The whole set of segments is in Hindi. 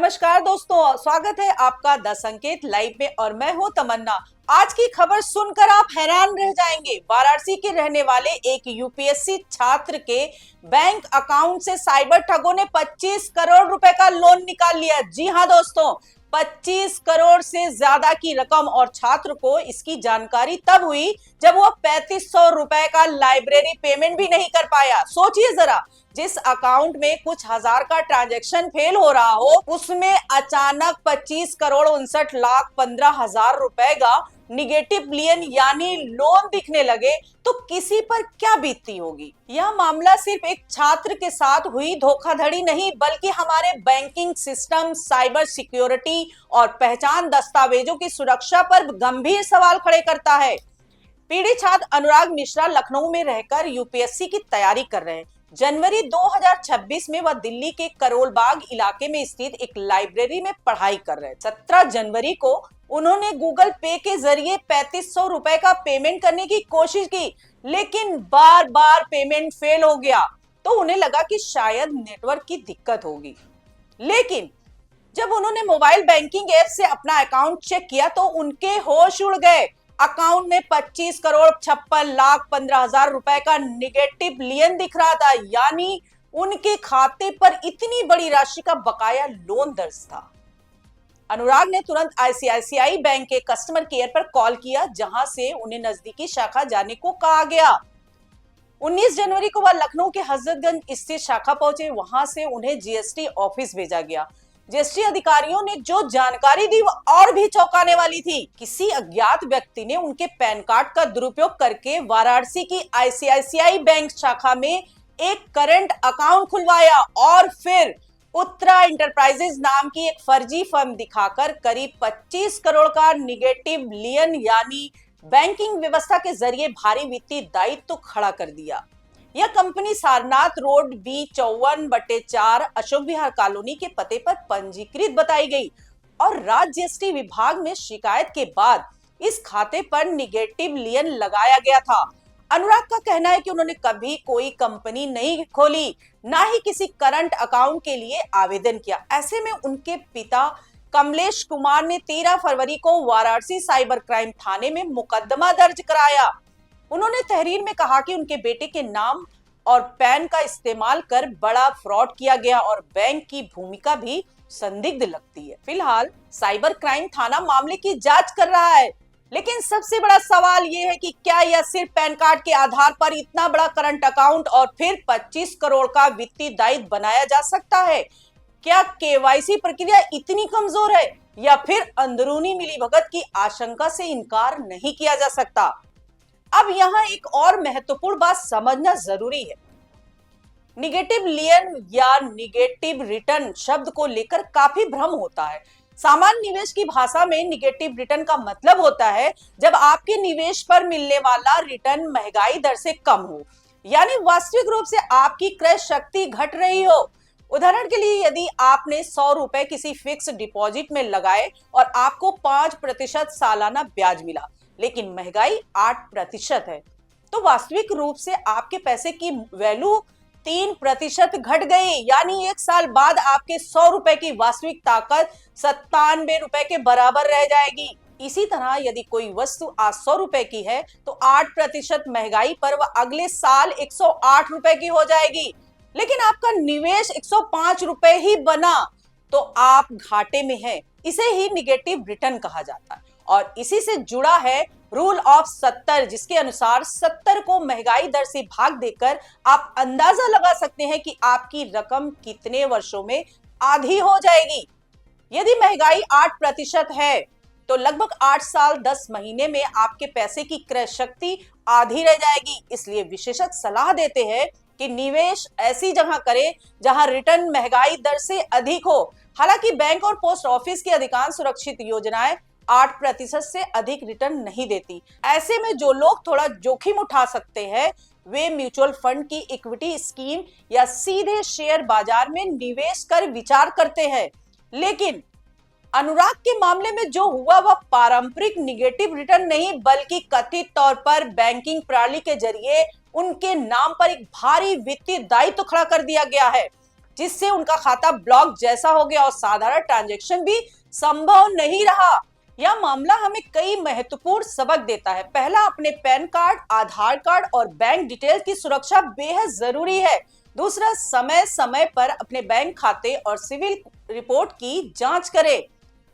नमस्कार दोस्तों, स्वागत है आपका 10 संकेत लाइव में और मैं हूं तमन्ना। आज की खबर सुनकर आप हैरान रह जाएंगे। वाराणसी के रहने वाले एक यूपीएससी छात्र के बैंक अकाउंट से साइबर ठगों ने 25 करोड़ रुपए का लोन निकाल लिया। जी हां दोस्तों, 25 करोड़ से ज्यादा की रकम। और छात्र को इसकी जानकारी तब हुई जब वो 3500 रुपए का लाइब्रेरी पेमेंट भी नहीं कर पाया। सोचिए जरा, जिस अकाउंट में कुछ हजार का ट्रांजैक्शन फेल हो रहा हो, उसमें अचानक 25 करोड़ 59,15,000 रुपए का निगेटिव लियन यानी लोन दिखने लगे तो किसी पर क्या बीतती होगी। यह मामला सिर्फ एक छात्र के साथ हुई धोखाधड़ी नहीं, बल्कि हमारे बैंकिंग सिस्टम, साइबर सिक्योरिटी और पहचान दस्तावेजों की सुरक्षा पर गंभीर सवाल खड़े करता है। पीड़ित छात्र अनुराग मिश्रा लखनऊ में रहकर यूपीएससी की तैयारी कर रहे हैं। जनवरी 2026 में वह दिल्ली के करोल बाग इलाके में स्थित एक लाइब्रेरी में पढ़ाई कर रहे हैं। 17 जनवरी को उन्होंने गूगल पे के जरिए 3500 रुपए का पेमेंट करने की कोशिश की, लेकिन बार बार पेमेंट फेल हो गया। तो उन्हें लगा कि शायद नेटवर्क की दिक्कत होगी। लेकिन जब उन्होंने मोबाइल बैंकिंग ऐप से अपना अकाउंट चेक किया तो उनके होश उड़ गए। अकाउंट में 25 करोड़ 56,15,000 रुपए का निगेटिव लियन दिख रहा था, यानी उनके खाते पर इतनी बड़ी राशि का बकाया लोन दर्ज था। अनुराग ने तुरंत आईसीआईसीआई बैंक के कस्टमर केयर पर कॉल किया, जहां से उन्हें नजदीकी शाखा जाने को कहा गया। 19 जनवरी को वह लखनऊ के हजरतगंज स्थित शाखा पहुंचे। वहां से उन्हें जीएसटी ऑफिस भेजा गया। जीएसटी अधिकारियों ने जो जानकारी दी वह और भी चौंकाने वाली थी। किसी अज्ञात व्यक्ति ने उनके पैन कार्ड का दुरुपयोग करके वाराणसी की आईसीआईसीआई बैंक शाखा में एक करंट अकाउंट खुलवाया और फिर उत्तरा एंटरप्राइजेज नाम की एक फर्जी फर्म दिखाकर करीब 25 करोड़ का निगेटिव लियन यानी बैंकिंग व्यवस्था के जरिए भारी वित्तीय दायित्व खड़ा कर दिया। यह company Sarnath road B54/4 Ashok Vihar colony के पते पर पंजीकृत बताई गई और राज्य जीएसटी विभाग में शिकायत के बाद इस खाते पर निगेटिव लियन लगाया गया था। अनुराग का कहना है कि उन्होंने कभी कोई कंपनी नहीं खोली, ना ही किसी करंट अकाउंट के लिए आवेदन किया। ऐसे में उनके पिता कमलेश कुमार ने 13 फरवरी को वाराणसी साइबर क्राइम थाने में मुकदमा दर्ज कराया। उन्होंने तहरीर में कहा कि उनके बेटे के नाम और पैन का इस्तेमाल कर बड़ा फ्रॉड किया गया और बैंक की भूमिका भी संदिग्ध लगती है। फिलहाल साइबर क्राइम थाना मामले की जांच कर रहा है, लेकिन सबसे बड़ा सवाल यह है कि क्या यह सिर्फ पैन कार्ड के आधार पर इतना बड़ा करंट अकाउंट और फिर 25 करोड़ का वित्तीय दायित्व बनाया जा सकता है? क्या केवाईसी प्रक्रिया इतनी कमजोर है या फिर अंदरूनी मिलीभगत की आशंका से इनकार नहीं किया जा सकता? अब यहां एक और महत्वपूर्ण बात समझना जरूरी है। निगेटिव लियन या निगेटिव रिटर्न शब्द को लेकर काफी भ्रम होता है। सामान्य निवेश की भाषा में निगेटिव रिटर्न का मतलब होता है जब आपके निवेश पर मिलने वाला रिटर्न महंगाई दर से कम हो, यानी वास्तविक रूप से आपकी क्रय शक्ति घट रही हो। उदाहरण के लिए, यदि आपने 100 रुपए किसी फिक्स डिपॉजिट में लगाए और आपको 5% सालाना ब्याज मिला, लेकिन महंगाई 8% है, तो वास्तविक रूप से आपके पैसे की वैल्यू 3% घट गई, यानी एक साल बाद आपके 100 रुपए की वास्तविक ताकत 97 रुपए के बराबर रह जाएगी। इसी तरह यदि कोई वस्तु आज 100 रुपए की है तो 8% महंगाई पर वह अगले साल 108 रुपए की हो जाएगी। लेकिन आपका निवेश 105 रुपए ही बना तो आप घाटे में हैं। इसे ही निगेटिव रिटर्न कहा जाता है और इसी से जुड़ा है रूल ऑफ 70, जिसके अनुसार 70 को महंगाई दर से भाग देकर आप अंदाजा लगा सकते हैं कि आपकी रकम कितने वर्षों में आधी हो जाएगी। यदि महंगाई 8% है तो लगभग 8 साल 10 महीने में आपके पैसे की क्रय शक्ति आधी रह जाएगी। इसलिए विशेषज्ञ सलाह देते हैं कि निवेश ऐसी जगह करें जहां रिटर्न महंगाई दर से अधिक हो। हालांकि बैंक और पोस्ट ऑफिस की अधिकांश सुरक्षित योजनाएं 8% से अधिक रिटर्न नहीं देती। ऐसे में जो लोग थोड़ा जोखिम उठा सकते हैं वे म्यूचुअल फंड की इक्विटी स्कीम या सीधे शेयर बाजार में निवेश कर विचार करते हैं। लेकिन अनुराग के मामले में जो हुआ वह पारंपरिक निगेटिव रिटर्न नहीं, बल्कि कथित तौर पर बैंकिंग प्रणाली के जरिए उनके नाम पर एक भारी वित्तीय दायित्व खड़ा कर दिया गया है। जिससे उनका खाता ब्लॉक जैसा हो गया और साधारण ट्रांजैक्शन भी संभव नहीं रहा। यह मामला हमें कई महत्वपूर्ण सबक देता है। पहला, अपने पैन कार्ड, आधार कार्ड और बैंक डिटेल की सुरक्षा बेहद जरूरी है। दूसरा, समय समय पर अपने बैंक खाते और सिविल रिपोर्ट की जांच करें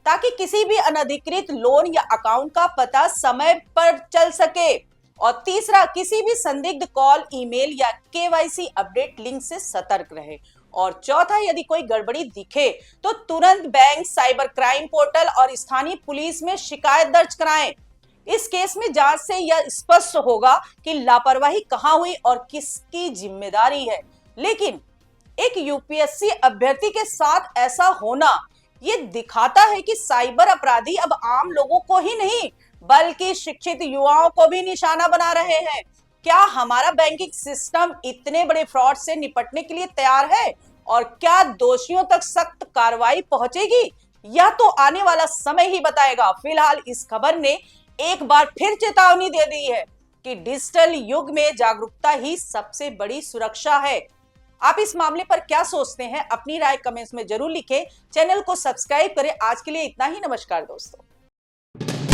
ताकि किसी भी अनधिकृत लोन या अकाउंट का पता समय पर चल सके। और तीसरा, किसी भी संदिग्ध कॉल, ईमेल या केवाईसी अपडेट लिंक से सतर्क रहे। और चौथा, यदि कोई गड़बड़ी दिखे तो तुरंत बैंक, साइबर क्राइम पोर्टल और स्थानीय पुलिस में शिकायत दर्ज कराएं। इस केस में जांच से यह स्पष्ट होगा कि लापरवाही कहां हुई और किसकी जिम्मेदारी है। लेकिन एक यूपीएससी अभ्यर्थी के साथ ऐसा होना ये दिखाता है कि साइबर अपराधी अब आम लोगों को ही नहीं बल्कि शिक्षित युवाओं को भी निशाना बना रहे हैं। क्या हमारा बैंकिंग सिस्टम इतने बड़े फ्रॉड से निपटने के लिए तैयार है और क्या दोषियों तक सख्त कार्रवाई पहुंचेगी? यह तो आने वाला समय ही बताएगा। फिलहाल इस खबर ने एक बार फिर चेतावनी दे दी है कि डिजिटल युग में जागरूकता ही सबसे बड़ी सुरक्षा है। आप इस मामले पर क्या सोचते हैं? अपनी राय कमेंट्स में जरूर लिखें। चैनल को सब्सक्राइब करें। आज के लिए इतना ही। नमस्कार दोस्तों।